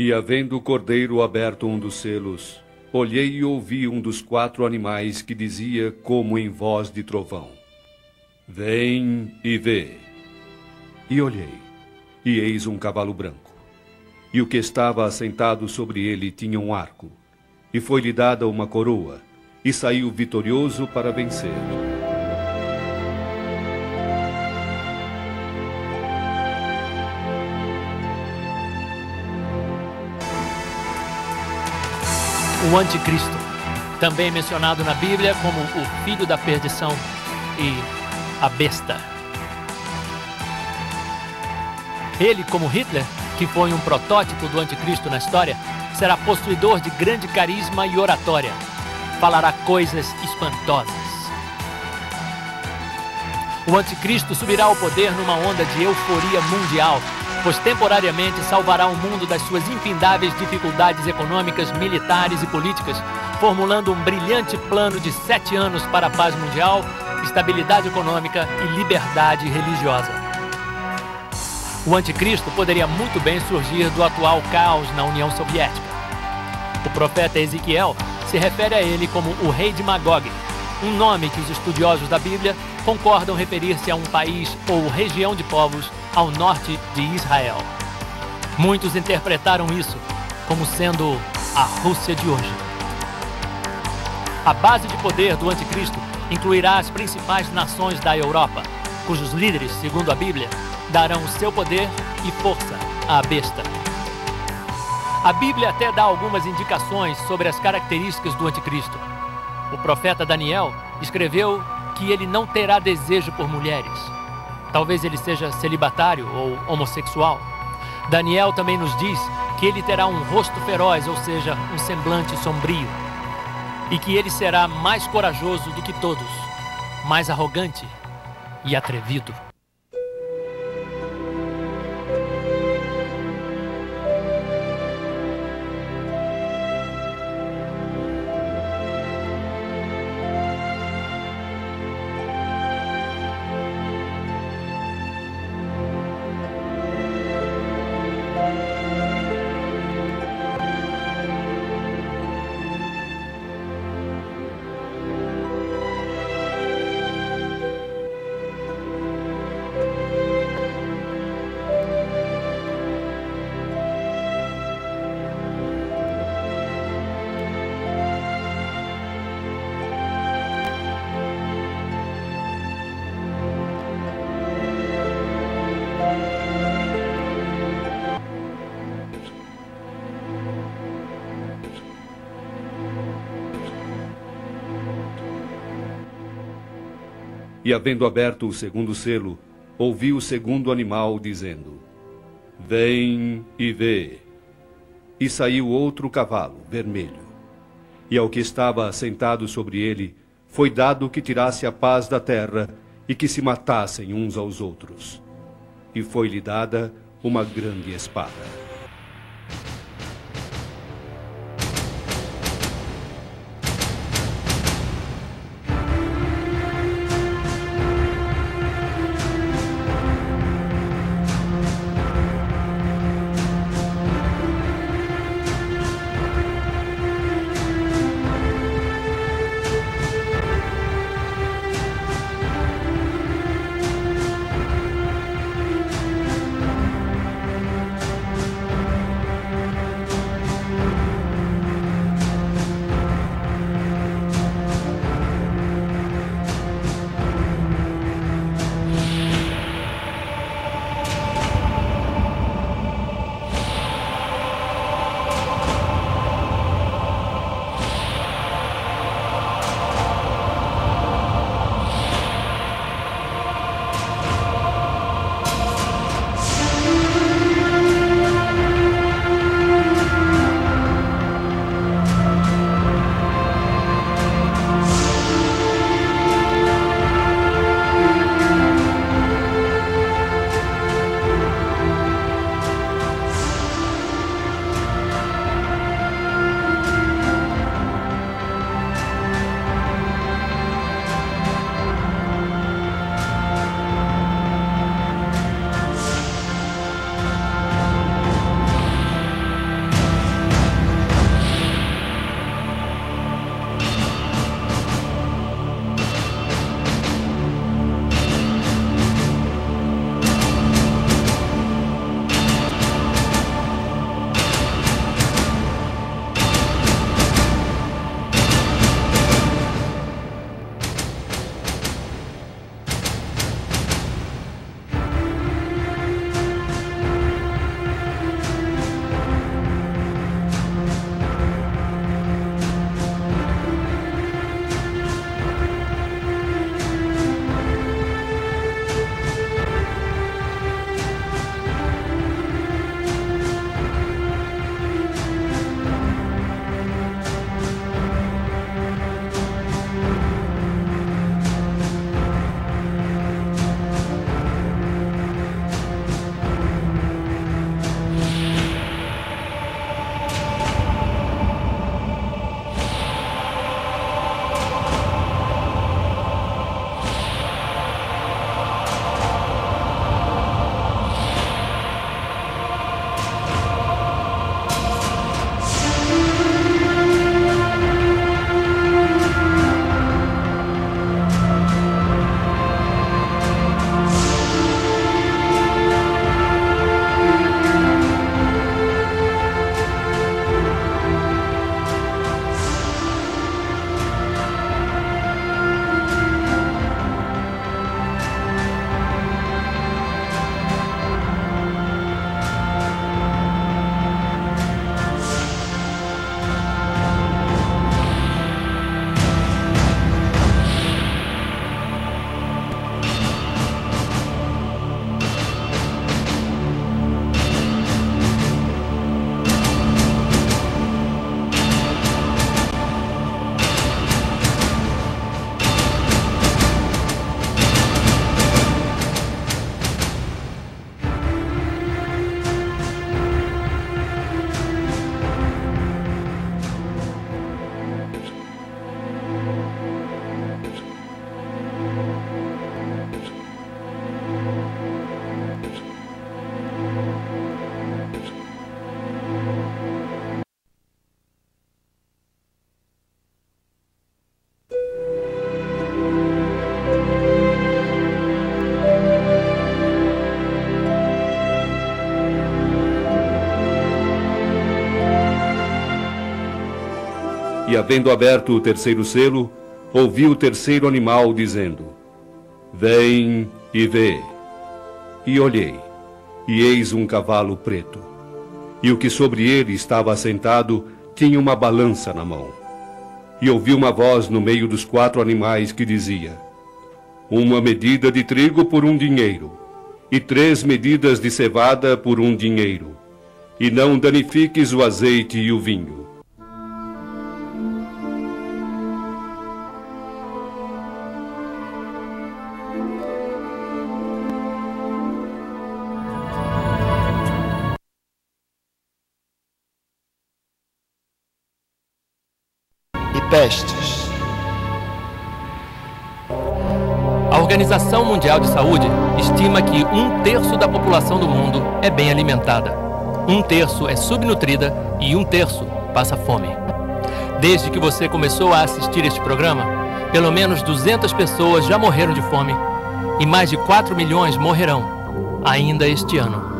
E havendo o cordeiro aberto um dos selos, olhei e ouvi um dos 4 animais que dizia como em voz de trovão: Vem e vê. E olhei, e eis um cavalo branco. E o que estava assentado sobre ele tinha um arco, e foi-lhe dada uma coroa, e saiu vitorioso para vencer. O anticristo, também mencionado na Bíblia como o filho da perdição e a besta. Ele, como Hitler, que foi um protótipo do anticristo na história, será possuidor de grande carisma e oratória. Falará coisas espantosas. O anticristo subirá ao poder numa onda de euforia mundial, pois temporariamente salvará o mundo das suas infindáveis dificuldades econômicas, militares e políticas, formulando um brilhante plano de 7 anos para a paz mundial, estabilidade econômica e liberdade religiosa. O anticristo poderia muito bem surgir do atual caos na União Soviética. O profeta Ezequiel se refere a ele como o rei de Magog, um nome que os estudiosos da Bíblia concordam referir-se a um país ou região de povos ao norte de Israel. Muitos interpretaram isso como sendo a Rússia de hoje. A base de poder do anticristo incluirá as principais nações da Europa, cujos líderes, segundo a Bíblia, darão o seu poder e força à besta. A Bíblia até dá algumas indicações sobre as características do anticristo. O profeta Daniel escreveu que ele não terá desejo por mulheres. Talvez ele seja celibatário ou homossexual. Daniel também nos diz que ele terá um rosto feroz, ou seja, um semblante sombrio. E que ele será mais corajoso do que todos, mais arrogante e atrevido. E havendo aberto o segundo selo, ouvi o segundo animal dizendo: Vem e vê. E saiu outro cavalo, vermelho. E ao que estava assentado sobre ele, foi dado que tirasse a paz da terra e que se matassem uns aos outros. E foi-lhe dada uma grande espada. E havendo aberto o terceiro selo, ouvi o terceiro animal dizendo: Vem e vê. E olhei, e eis um cavalo preto. E o que sobre ele estava assentado tinha uma balança na mão. E ouvi uma voz no meio dos 4 animais que dizia: Uma medida de trigo por 1 dinheiro, e 3 medidas de cevada por 1 dinheiro, e não danifiques o azeite e o vinho. Pestes. A Organização Mundial de Saúde estima que 1/3 da população do mundo é bem alimentada, 1/3 é subnutrida e 1/3 passa fome. Desde que você começou a assistir este programa, pelo menos 200 pessoas já morreram de fome e mais de 4 milhões morrerão ainda este ano.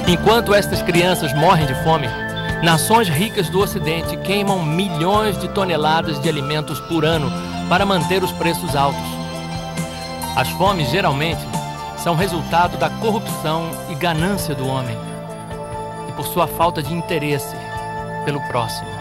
Enquanto estas crianças morrem de fome, nações ricas do Ocidente queimam milhões de toneladas de alimentos por ano para manter os preços altos. As fomes, geralmente, são resultado da corrupção e ganância do homem e por sua falta de interesse pelo próximo.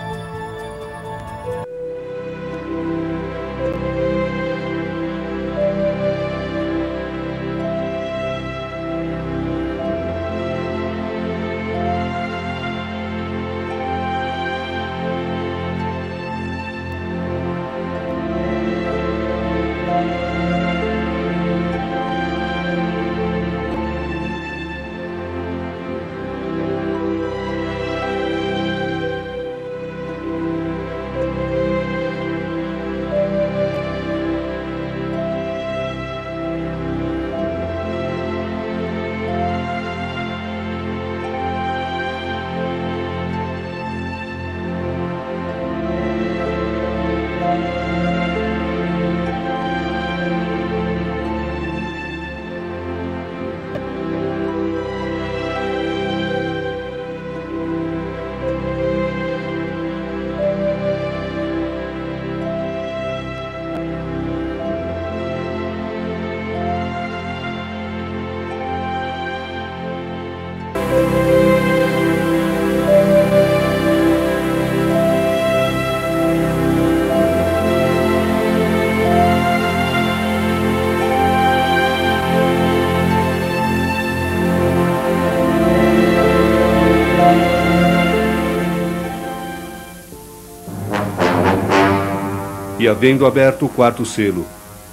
E havendo aberto o 4º selo,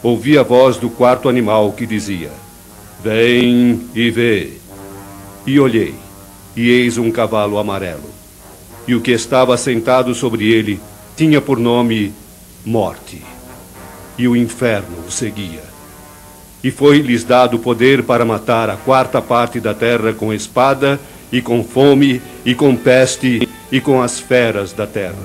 ouvi a voz do quarto animal que dizia: Vem e vê. E olhei, e eis um cavalo amarelo. E o que estava sentado sobre ele tinha por nome Morte. E o inferno o seguia. E foi-lhes dado poder para matar a quarta parte da terra com espada, e com fome, e com peste, e com as feras da terra.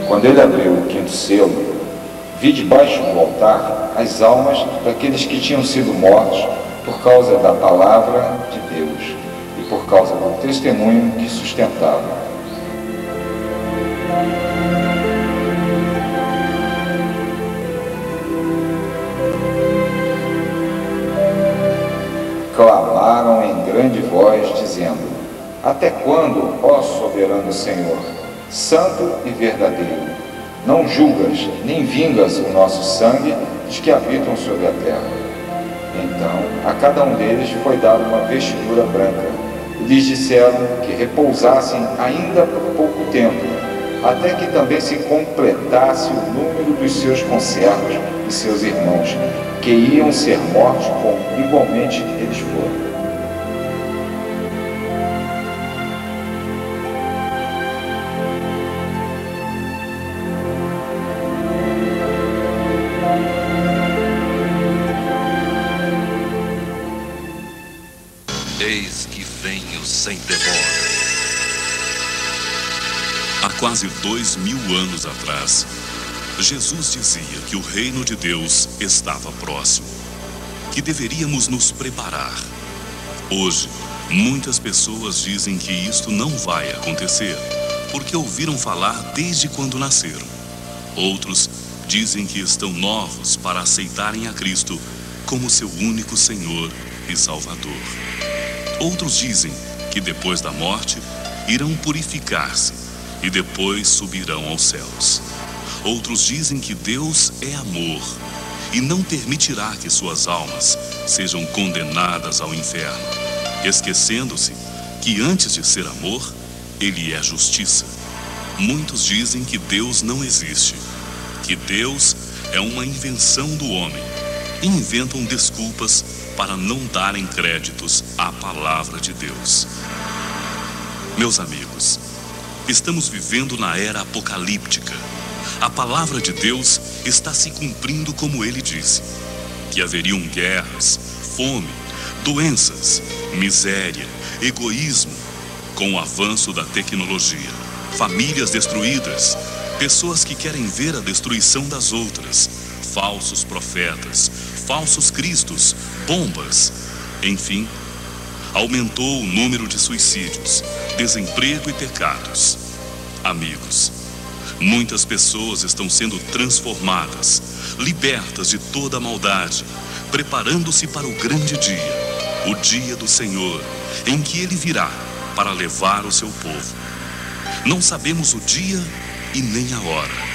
Quando ele abriu o quinto selo, vi debaixo do altar as almas daqueles que tinham sido mortos por causa da palavra de Deus e por causa do testemunho que sustentavam. Clamaram em grande voz, dizendo: Até quando, ó soberano Senhor, santo e verdadeiro, não julgas nem vingas o nosso sangue dos que habitam sobre a terra? Então a cada um deles foi dada uma vestidura branca, e lhes disseram que repousassem ainda por pouco tempo, até que também se completasse o número dos seus conservos e seus irmãos, que iam ser mortos como igualmente eles foram. Eis que venho sem demora. quase 2000 anos atrás, Jesus dizia que o reino de Deus estava próximo, que deveríamos nos preparar. Hoje, muitas pessoas dizem que isto não vai acontecer, porque ouviram falar desde quando nasceram. Outros dizem que estão novos para aceitarem a Cristo como seu único Senhor e Salvador. Outros dizem que depois da morte irão purificar-se e depois subirão aos céus. Outros dizem que Deus é amor e não permitirá que suas almas sejam condenadas ao inferno, esquecendo-se que antes de ser amor, Ele é justiça. Muitos dizem que Deus não existe, que Deus é uma invenção do homem, e inventam desculpas para não darem créditos à palavra de Deus. Meus amigos, estamos vivendo na era apocalíptica. A palavra de Deus está se cumprindo como Ele disse, que haveriam guerras, fome, doenças, miséria, egoísmo, com o avanço da tecnologia, famílias destruídas, pessoas que querem ver a destruição das outras, falsos profetas, falsos cristos, bombas, enfim, aumentou o número de suicídios, desemprego e pecados. Amigos, muitas pessoas estão sendo transformadas, libertas de toda a maldade, preparando-se para o grande dia, o dia do Senhor, em que Ele virá para levar o seu povo. Não sabemos o dia e nem a hora,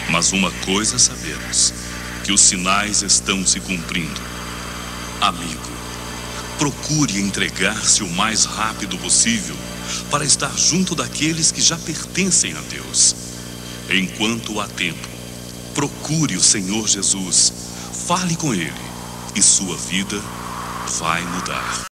mas uma coisa sabemos, que os sinais estão se cumprindo. Amigo, procure entregar-se o mais rápido possível para estar junto daqueles que já pertencem a Deus. Enquanto há tempo, procure o Senhor Jesus, fale com Ele e sua vida vai mudar.